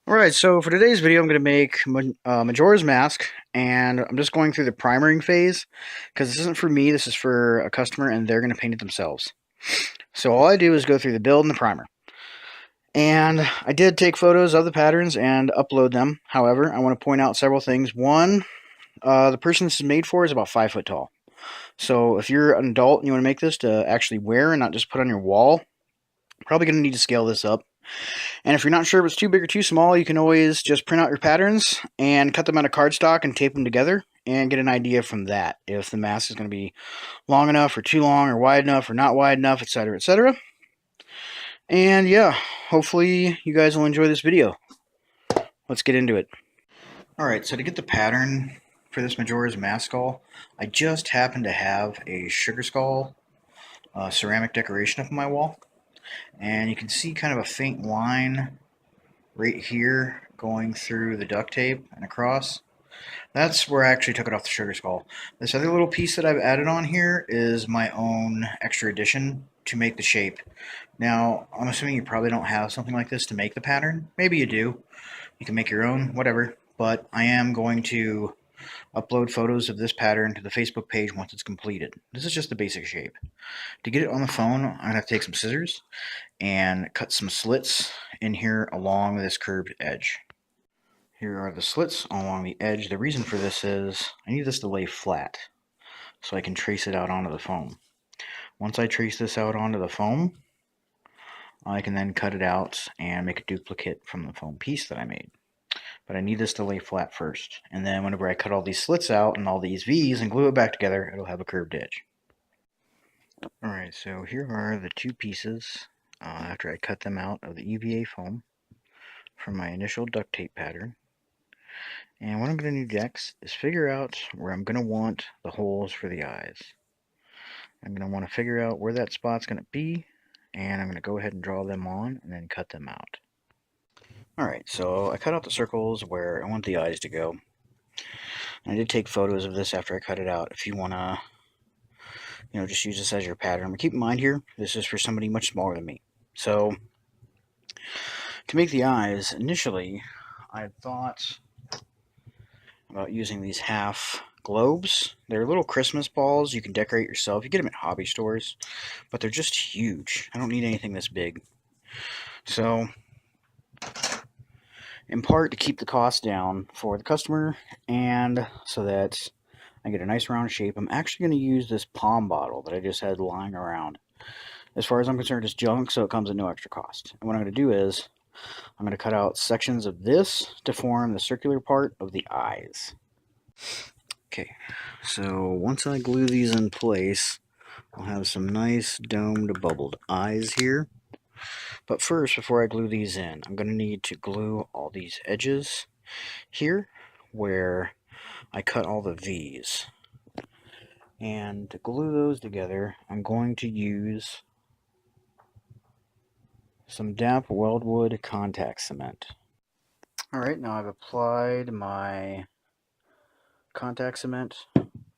Alright, so for today's video, I'm going to make Majora's Mask, and I'm just going through the primering phase, because this isn't for me, this is for a customer, and they're going to paint it themselves. So all I do is go through the build and the primer. And I did take photos of the patterns and upload them. However, I want to point out several things. One, the person this is made for is about 5 foot tall. So if you're an adult and you want to make this to actually wear and not just put on your wall, probably going to need to scale this up. And if you're not sure if it's too big or too small, you can always just print out your patterns and cut them out of cardstock and tape them together and get an idea from that if the mask is going to be long enough or too long or wide enough or not wide enough, etc., etc. And yeah, hopefully you guys will enjoy this video. Let's get into it. Alright, so to get the pattern for this Majora's Mask skull, I just happen to have a sugar skull ceramic decoration up on my wall. And you can see kind of a faint line right here going through the duct tape and across. That's where I actually took it off the sugar skull. This other little piece that I've added on here is my own extra addition to make the shape. Now, I'm assuming you probably don't have something like this to make the pattern. Maybe you do. You can make your own, whatever. But I am going to upload photos of this pattern to the Facebook page once it's completed. This is just the basic shape. To get it on the phone, I'm going to have to take some scissors and cut some slits in here along this curved edge. Here are the slits along the edge. The reason for this is I need this to lay flat so I can trace it out onto the foam. Once I trace this out onto the foam, I can then cut it out and make a duplicate from the foam piece that I made. But I need this to lay flat first. And then whenever I cut all these slits out and all these V's and glue it back together, it'll have a curved edge. Alright, so here are the two pieces after I cut them out of the EVA foam from my initial duct tape pattern. And what I'm going to do next is figure out where I'm going to want the holes for the eyes. I'm going to want to figure out where that spot's going to be, and I'm going to go ahead and draw them on and then cut them out. Alright, so I cut out the circles where I want the eyes to go. And I did take photos of this after I cut it out. If you want to, just use this as your pattern. But keep in mind here, this is for somebody much smaller than me. So, to make the eyes, initially, I thought about using these half globes. They're little Christmas balls you can decorate yourself. You get them at hobby stores, but they're just huge. I don't need anything this big. So, in part to keep the cost down for the customer and so that I get a nice round shape, I'm actually going to use this palm bottle that I just had lying around. As far as I'm concerned, it's junk, so it comes at no extra cost. And what I'm going to do is I'm going to cut out sections of this to form the circular part of the eyes. Okay, so once I glue these in place, I'll have some nice domed bubbled eyes here. But first, before I glue these in, I'm going to need to glue all these edges here where I cut all the V's. And to glue those together, I'm going to use some damp weldwood contact cement. Alright, now I've applied my contact cement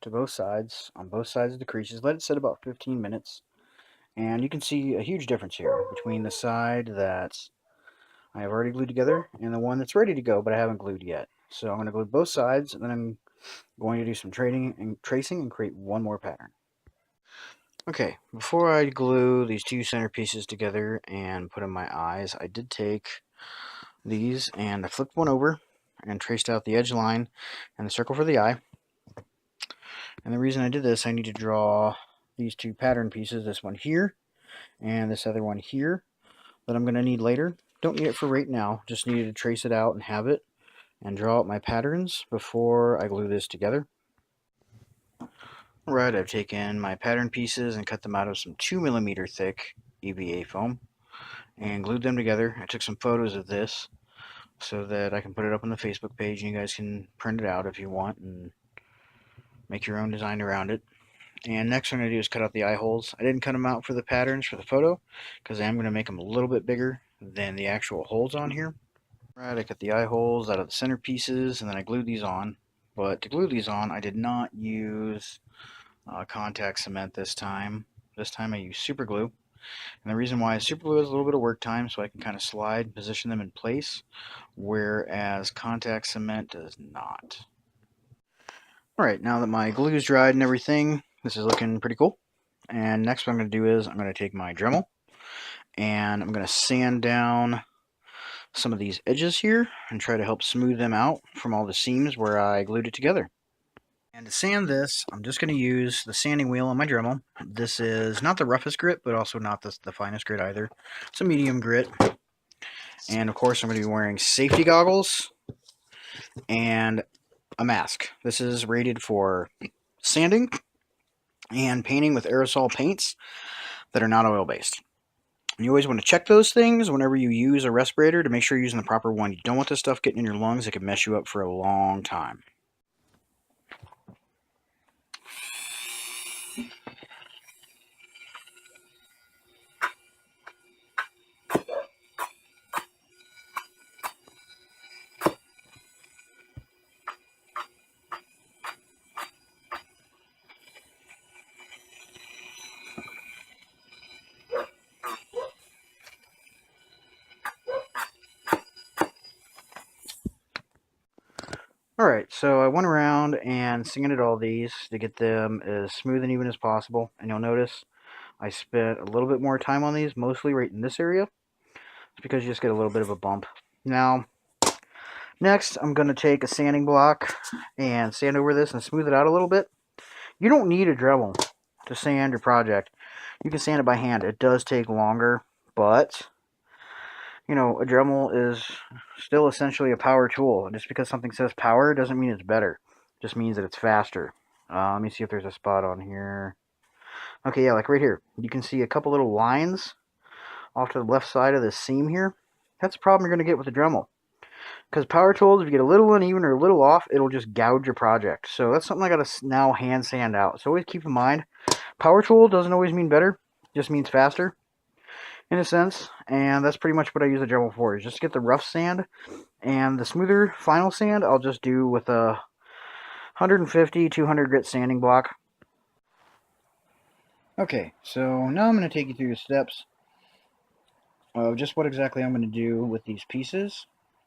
to both sides, on both sides of the creases. Let it sit about 15 minutes. And you can see a huge difference here between the side that I have already glued together and the one that's ready to go but I haven't glued yet. So I'm going to glue both sides, and then I'm going to do some tracing and create one more pattern. Okay, before I glue these two center pieces together and put in my eyes, I did take these and I flipped one over and traced out the edge line and the circle for the eye. And the reason I did this, I need to draw these two pattern pieces, this one here and this other one here, that I'm going to need later. Don't need it for right now, just needed to trace it out and have it and draw out my patterns before I glue this together. Alright, I've taken my pattern pieces and cut them out of some 2mm thick EVA foam and glued them together. I took some photos of this so that I can put it up on the Facebook page and you guys can print it out if you want and make your own design around it. And next what I'm going to do is cut out the eye holes. I didn't cut them out for the patterns for the photo because I am going to make them a little bit bigger than the actual holes on here. Alright, I cut the eye holes out of the center pieces and then I glued these on. But to glue these on, I did not use contact cement this time. This time I used super glue. And the reason why super glue has a little bit of work time, so I can kind of slide and position them in place, whereas contact cement does not. Alright, now that my glue is dried and everything, this is looking pretty cool. And next what I'm going to do is I'm going to take my Dremel and I'm going to sand down some of these edges here and try to help smooth them out from all the seams where I glued it together. And to sand this, I'm just going to use the sanding wheel on my Dremel. This is not the roughest grit, but also not the finest grit either. It's a medium grit. And of course, I'm going to be wearing safety goggles and a mask. This is rated for sanding and painting with aerosol paints that are not oil-based. And you always want to check those things whenever you use a respirator to make sure you're using the proper one. You don't want this stuff getting in your lungs. It can mess you up for a long time. Alright, so I went around and sanded all these to get them as smooth and even as possible. And you'll notice I spent a little bit more time on these, mostly right in this area. It's because you just get a little bit of a bump. Now, next I'm going to take a sanding block and sand over this and smooth it out a little bit. You don't need a Dremel to sand your project. You can sand it by hand. It does take longer, but you know, a Dremel is still essentially a power tool. Just because something says power doesn't mean it's better. It just means that it's faster. Let me see if there's a spot on here. Okay, yeah, like right here. You can see a couple little lines off to the left side of this seam here. That's the problem you're going to get with the Dremel. Because power tools, if you get a little uneven or a little off, it'll just gouge your project. So that's something I got to now hand sand out. So always keep in mind, power tool doesn't always mean better. It just means faster, in a sense. And that's pretty much what I use the Dremel for, is just to get the rough sand. And the smoother final sand, I'll just do with a 150, 200 grit sanding block. Okay, so now I'm going to take you through the steps of just what exactly I'm going to do with these pieces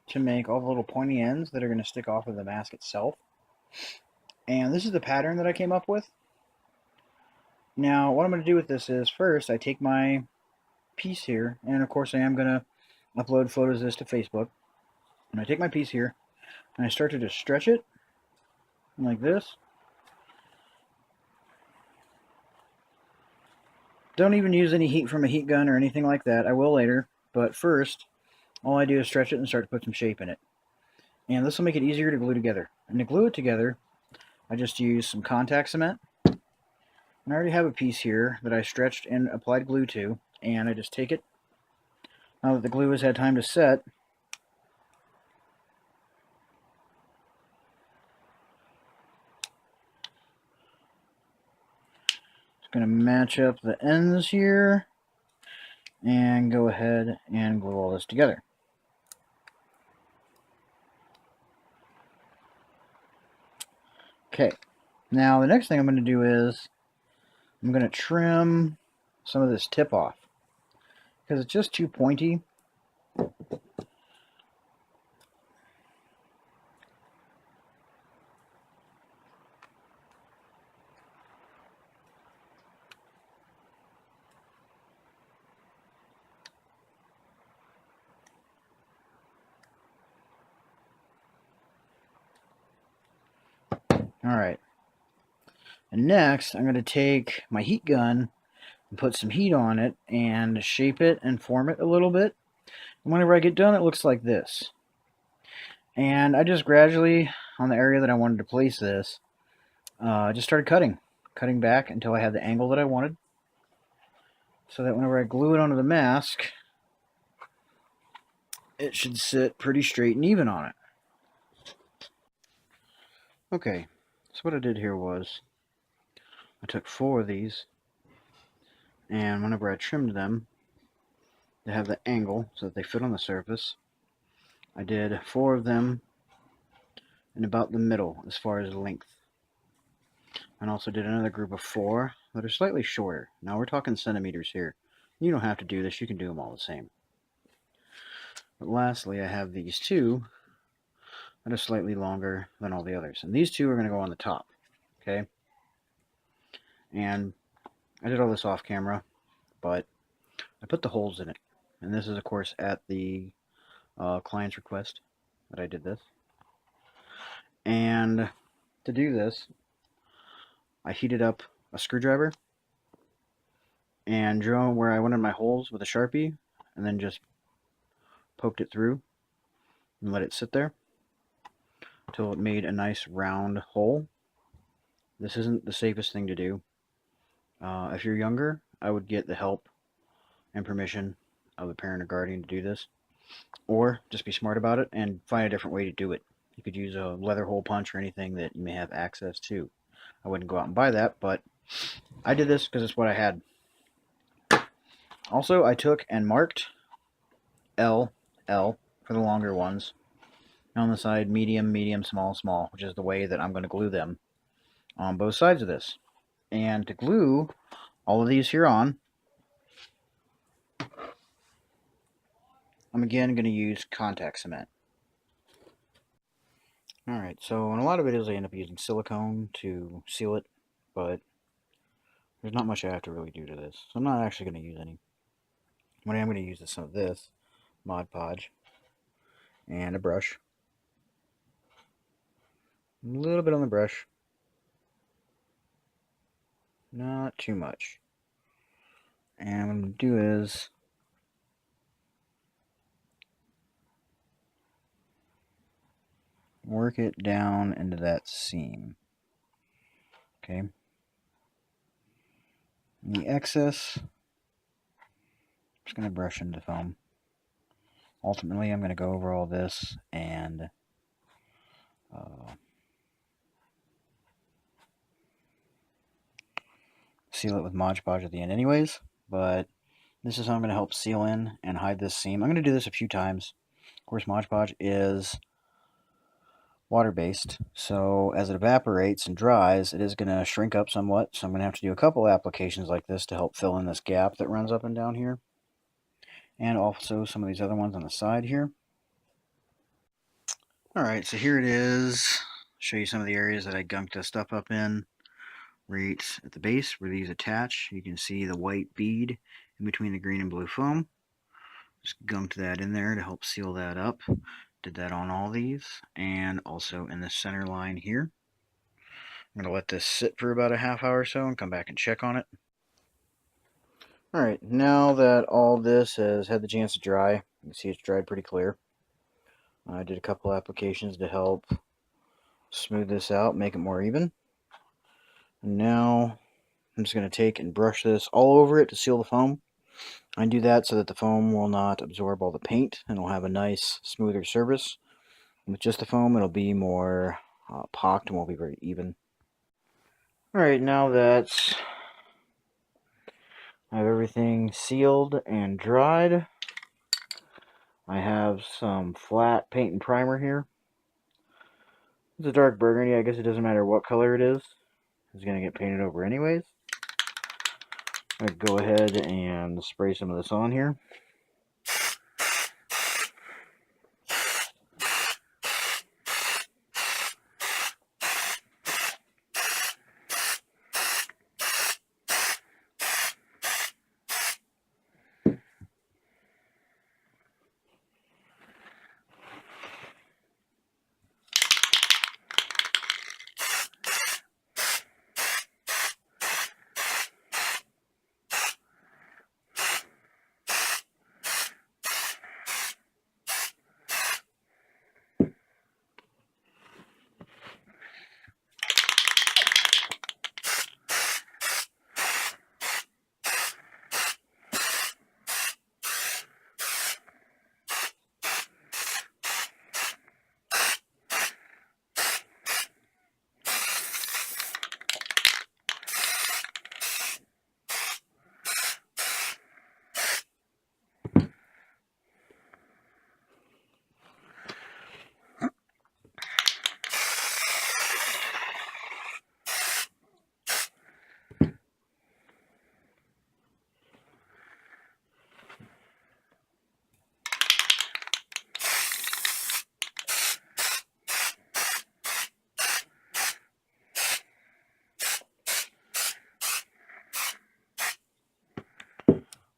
to make all the little pointy ends that are going to stick off of the mask itself. And this is the pattern that I came up with. Now, what I'm going to do with this is, first, I take my piece here, and of course I am going to upload photos of this to Facebook. And I take my piece here, and I start to just stretch it, like this. Don't even use any heat from a heat gun or anything like that. I will later, but first, all I do is stretch it and start to put some shape in it. And this will make it easier to glue together. And to glue it together, I just use some contact cement. And I already have a piece here that I stretched and applied glue to, and I just take it. Now that the glue has had time to set, it's going to match up the ends here and go ahead and glue all this together. Okay, now the next thing I'm going to do is I'm going to trim some of this tip off because it's just too pointy. Alright, and next I'm going to take my heat gun and put some heat on it and shape it and form it a little bit. And whenever I get done, it looks like this. And I just gradually, on the area that I wanted to place this, just started cutting back until I had the angle that I wanted, so that whenever I glue it onto the mask, it should sit pretty straight and even on it. Okay, so what I did here was I took 4 of these, and whenever I trimmed them to have the angle so that they fit on the surface, I did 4 of them in about the middle as far as length. And also did another group of 4 that are slightly shorter. Now we're talking centimeters here. You don't have to do this. You can do them all the same. But lastly, I have these two that are slightly longer than all the others. And these two are going to go on the top. Okay? And I did all this off camera, but I put the holes in it. And this is, of course, at the client's request that I did this. And to do this, I heated up a screwdriver and drew where I wanted my holes with a Sharpie, and then just poked it through and let it sit there until it made a nice round hole. This isn't the safest thing to do. If you're younger, I would get the help and permission of the parent or guardian to do this, or just be smart about it and find a different way to do it. You could use a leather hole punch or anything that you may have access to. I wouldn't go out and buy that, but I did this because it's what I had. Also, I took and marked L for the longer ones. On the side, medium, medium, small, small, which is the way that I'm going to glue them on both sides of this. And to glue all of these here on, I'm again going to use contact cement. Alright, so in a lot of videos I end up using silicone to seal it, but there's not much I have to really do to this. So I'm not actually going to use any. What I am going to use is some of this Mod Podge and a brush. A little bit on the brush. Not too much. And what I'm going to do is work it down into that seam. Okay. And the excess, I'm just going to brush into foam. Ultimately, I'm going to go over all this and seal it with Mod Podge at the end anyways, but this is how I'm going to help seal in and hide this seam. I'm going to do this a few times. Of course, Mod Podge is water-based, so as it evaporates and dries, it is going to shrink up somewhat, so I'm going to have to do a couple applications like this to help fill in this gap that runs up and down here, and also some of these other ones on the side here. Alright, so here it is. I'll show you some of the areas that I gunked this stuff up in. Right at the base where these attach, you can see the white bead in between the green and blue foam. Just gunked that in there to help seal that up. Did that on all these, and also in the center line here. I'm going to let this sit for about a half hour or so and come back and check on it. Alright, now that all this has had the chance to dry, you can see it's dried pretty clear. I did a couple applications to help smooth this out, make it more even. And now I'm just going to take and brush this all over it to seal the foam. I do that so that the foam will not absorb all the paint and it'll have a nice, smoother surface. With just the foam, it'll be more pocked and won't be very even. Alright, now that I have everything sealed and dried, I have some flat paint and primer here. It's a dark burgundy. I guess it doesn't matter what color it is. It's going to get painted over anyways. I'm going to go ahead and spray some of this on here.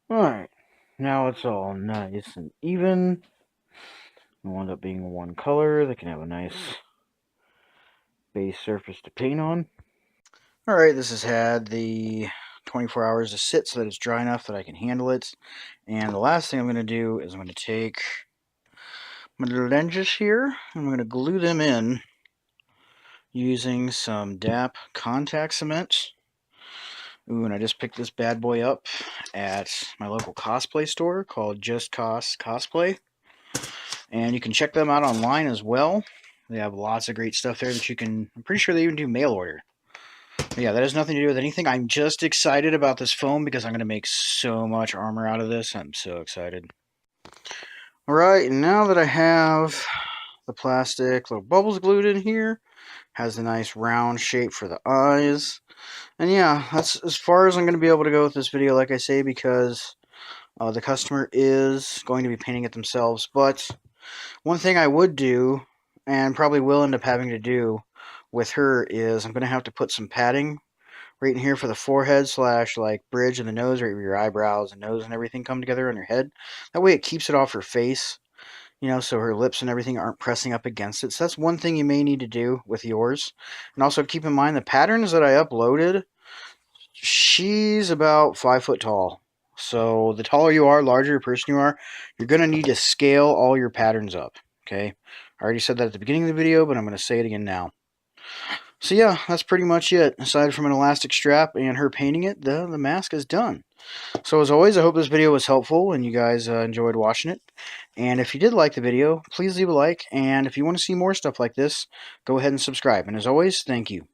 Alright, now it's all nice and even. It'll end up being one color that can have a nice base surface to paint on. Alright, this has had the 24 hours to sit so that it's dry enough that I can handle it. And the last thing I'm going to do is I'm going to take my little lenses here, and I'm going to glue them in using some DAP contact cement. Ooh, and I just picked this bad boy up at my local cosplay store called Just Cosplay. And you can check them out online as well. They have lots of great stuff there that you can, I'm pretty sure they even do mail order. But yeah, that has nothing to do with anything. I'm just excited about this foam because I'm going to make so much armor out of this. I'm so excited. Alright, now that I have the plastic little bubbles glued in here, has a nice round shape for the eyes. And yeah, that's as far as I'm going to be able to go with this video, like I say, because the customer is going to be painting it themselves. But one thing I would do, and probably will end up having to do with her, is I'm going to have to put some padding right in here for the forehead / like bridge of the nose, right where your eyebrows and nose and everything come together on your head. That way it keeps it off her face, you know, so her lips and everything aren't pressing up against it. So that's one thing you may need to do with yours. And also keep in mind the patterns that I uploaded, she's about 5 foot tall. So the taller you are, larger your person you are, you're going to need to scale all your patterns up. Okay? I already said that at the beginning of the video, but I'm going to say it again now. So yeah, that's pretty much it. Aside from an elastic strap and her painting it, the mask is done. So as always, I hope this video was helpful and you guys enjoyed watching it. And if you did like the video, please leave a like. And if you want to see more stuff like this, go ahead and subscribe. And as always, thank you.